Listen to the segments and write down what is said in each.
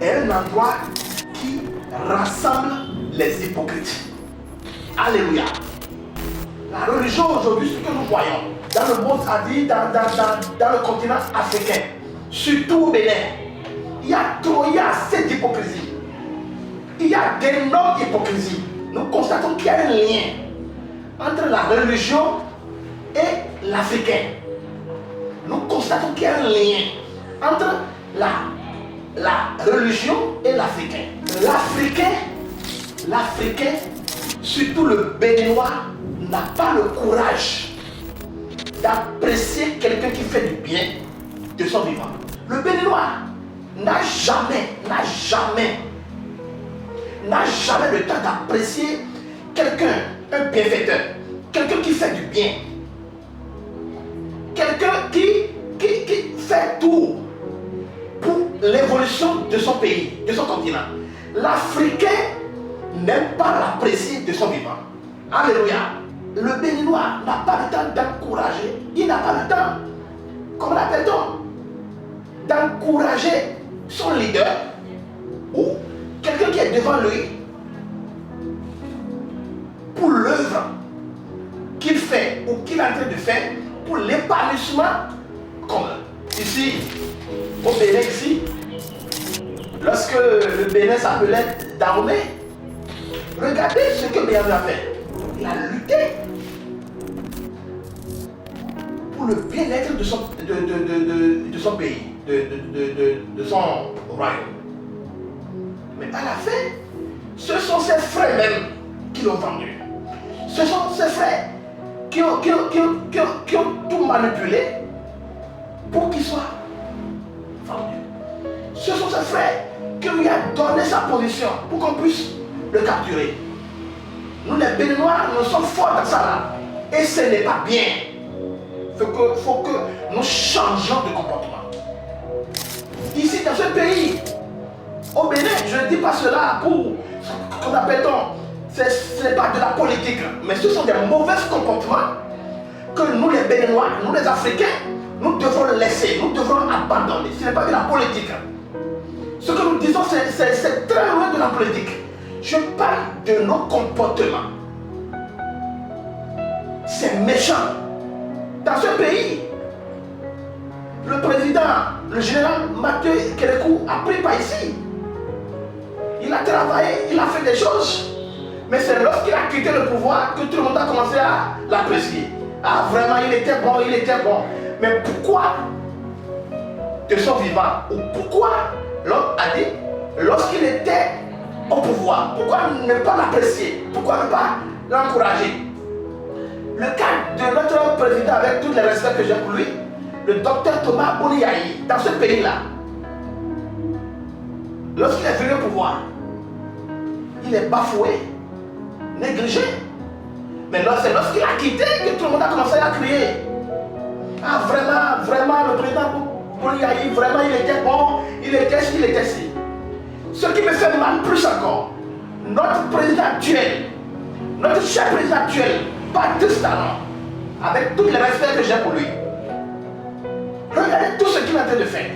est un endroit qui rassemble les hypocrites. Alléluia. La religion aujourd'hui, ce que nous voyons dans le monde, à dire dans le continent africain, surtout au Bénin, il y a assez d'hypocrisie. Il y a d'énormes hypocrisies. Nous constatons qu'il y a un lien entre la religion et l'Africain. Nous constatons qu'il y a un lien entre la religion et l'Africain. L'Africain, surtout le Béninois, n'a pas le courage d'apprécier quelqu'un qui fait du bien de son vivant. Le Béninois n'a jamais le temps d'apprécier quelqu'un, un bienfaiteur, quelqu'un qui fait du bien, quelqu'un qui fait tout pour l'évolution de son pays, de son continent. L'Africain n'aime pas l'apprécier de son vivant. Alléluia. Le Béninois n'a pas le temps d'encourager, il n'a pas le temps, comment l'appelle-t-on, d'encourager son leader ou quelqu'un qui est devant lui pour l'œuvre qu'il fait ou qu'il est en train de faire pour l'épanouissement commun. Ici, au Bénin, ici, lorsque le Bénin s'appelait Dahomey, regardez ce que Bénin a fait. Il a lutté pour le bien-être de son pays, de son royaume. Mais à la fin, ce sont ses frères même qui l'ont vendu. Ce sont ses frères qui ont tout manipulé pour qu'il soit vendu. Ce sont ses frères qui lui ont donné sa position pour qu'on puisse le capturer. Nous les Béninois, nous sommes forts dans ça là. Et ce n'est pas bien. Il faut que nous changeons de comportement. Ici, dans ce pays, au Bénin, je ne dis pas cela pour ce qu'on appelle-t-on. Ce n'est pas de la politique, mais ce sont des mauvais comportements que nous les Béninois, nous les Africains, nous devons laisser, nous devons abandonner. Ce n'est pas de la politique. Ce que nous disons, c'est très loin de la politique. Je parle de nos comportements. C'est méchant. Dans ce pays, le président, le général Mathieu Kérékou a pris par ici. Il a travaillé, il a fait des choses. Mais c'est lorsqu'il a quitté le pouvoir que tout le monde a commencé à l'apprécier. Ah, vraiment, il était bon, il était bon. Mais pourquoi, de son vivant, ou pourquoi l'homme a dit, lorsqu'il était au pouvoir, pourquoi ne pas l'apprécier? Pourquoi ne pas l'encourager? Le cas de notre président, avec tous les respects que j'ai pour lui, le docteur Thomas Boniaï, dans ce pays-là, lorsqu'il est venu au pouvoir, il est bafoué, négligé. Mais c'est lorsqu'il a quitté que tout le monde a commencé à crier. Ah, vraiment, le président Boniaï, vraiment, il était bon, il était ci, il était ci. Ce qui me fait mal plus encore, notre président actuel, notre chef président actuel, Patrice Talon, avec tout le respect que j'ai pour lui, regardez tout ce qu'il est en train de faire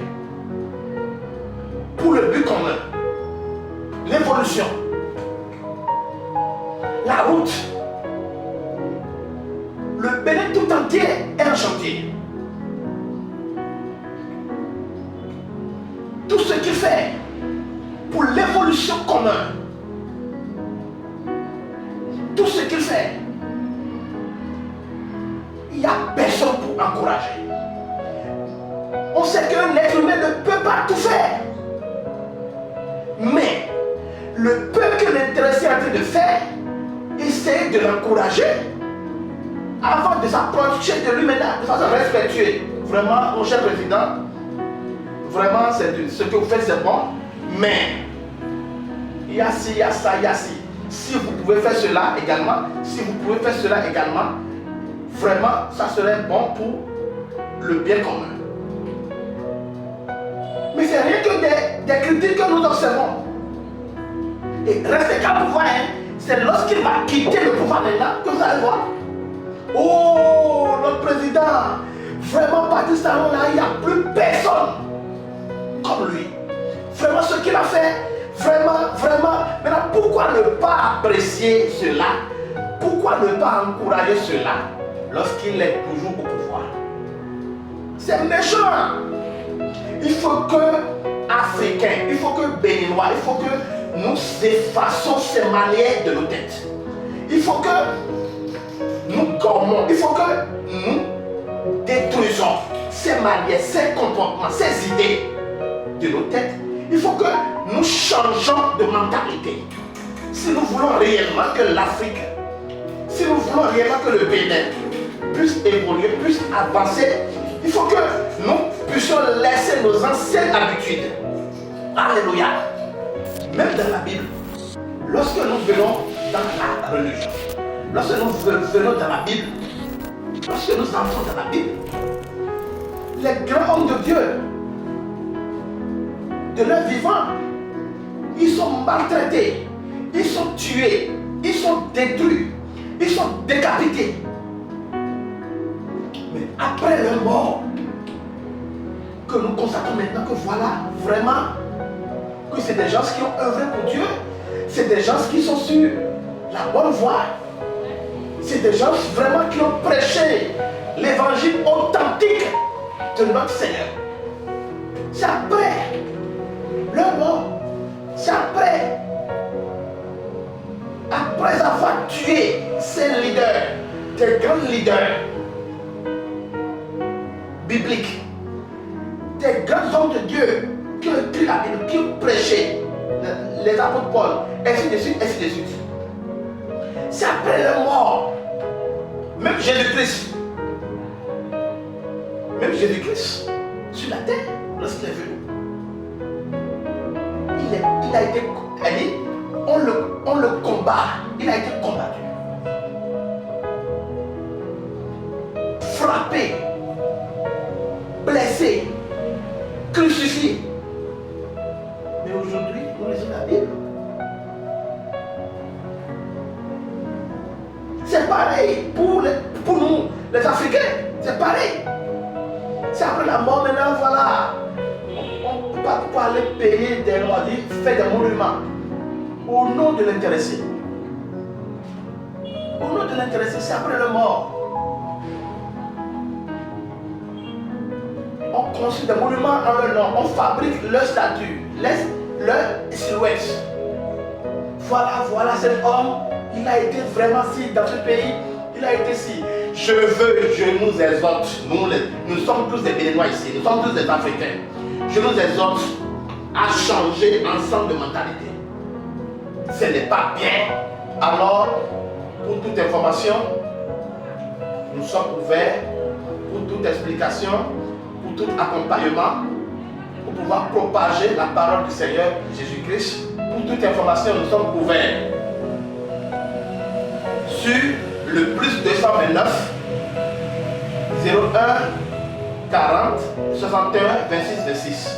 pour le but commun, l'évolution, la route. Le Bénin tout entier est un chantier. Tout ce qu'il fait pour l'évolution commune, tout ce qu'il fait, il n'y a personne pour encourager. On sait qu'un être humain ne peut pas tout faire. Mais le peu que l'intéressé est en train de faire, essayer de l'encourager avant de s'approcher de lui maintenant de façon respectueuse. Vraiment, mon cher président, vraiment, ce que vous faites, c'est bon. Mais il y a ci, il y a ça, il y a ci. Si vous pouvez faire cela également, vraiment, ça serait bon pour le bien commun. Mais c'est rien que des critiques que nous observons. Et restez calme pour voir, hein. C'est lorsqu'il va quitter le pouvoir maintenant que vous allez voir. Oh, notre président, vraiment, Patrice Talon là, il n'y a plus personne comme lui. Vraiment, ce qu'il a fait, vraiment, vraiment. Maintenant, pourquoi ne pas apprécier cela? Pourquoi ne pas encourager cela lorsqu'il est toujours au pouvoir? C'est méchant. Il faut que Africains, il faut que Béninois, il faut que nous effaçons ces manières de nos têtes. Il faut que nous gommons, il faut que nous détruisons ces manières, ces comportements, ces idées de nos têtes. Il faut que nous changeons de mentalité. Si nous voulons réellement que l'Afrique, si nous voulons réellement que le Bénin puisse évoluer, puisse avancer, il faut que nous puissions laisser nos anciennes habitudes. Alléluia. Même dans la Bible, lorsque nous venons dans la religion, lorsque nous venons dans la Bible, lorsque nous entrons dans la Bible, les grands hommes de Dieu, de leur vivant, ils sont maltraités, ils sont tués, ils sont détruits, ils sont décapités. Mais après leur mort, que nous constatons maintenant que voilà, vraiment, que c'est des gens qui ont œuvré pour Dieu, c'est des gens qui sont sur la bonne voie, c'est des gens vraiment qui ont prêché l'évangile authentique de notre Seigneur. C'est après leur mort, c'est après avoir tué ces leaders, des grands leaders bibliques, des grands hommes de Dieu qui ont écrit la Bible, qui ont prêché, les apôtres Paul, ainsi de suite, ainsi de suite. C'est après leur mort, même Jésus-Christ, sur la terre, lorsqu'il est venu, il a été, on le combat, il a été combattu, frappé, blessé, crucifié. Mais aujourd'hui, nous lisons la Bible. C'est pareil pour nous, les Africains. C'est pareil. C'est après la mort maintenant, voilà. On ne peut pas aller payer des lois, faire des monuments au nom de l'intéressé. Au nom de l'intéressé, c'est après la mort. On construit des monuments en leur nom, on fabrique leur statut, leur silhouette. Voilà cet homme, il a été vraiment si dans ce pays, il a été si. Je nous exhorte, nous sommes tous des Béninois ici, nous sommes tous des Africains. Je nous exhorte à changer ensemble de mentalité. Ce n'est pas bien. Alors, pour toute information, nous sommes ouverts pour toute explication, pour tout accompagnement, pour pouvoir propager la parole du Seigneur Jésus-Christ. Pour toute information, nous sommes ouverts sur le plus 229 01 40 61 26 26.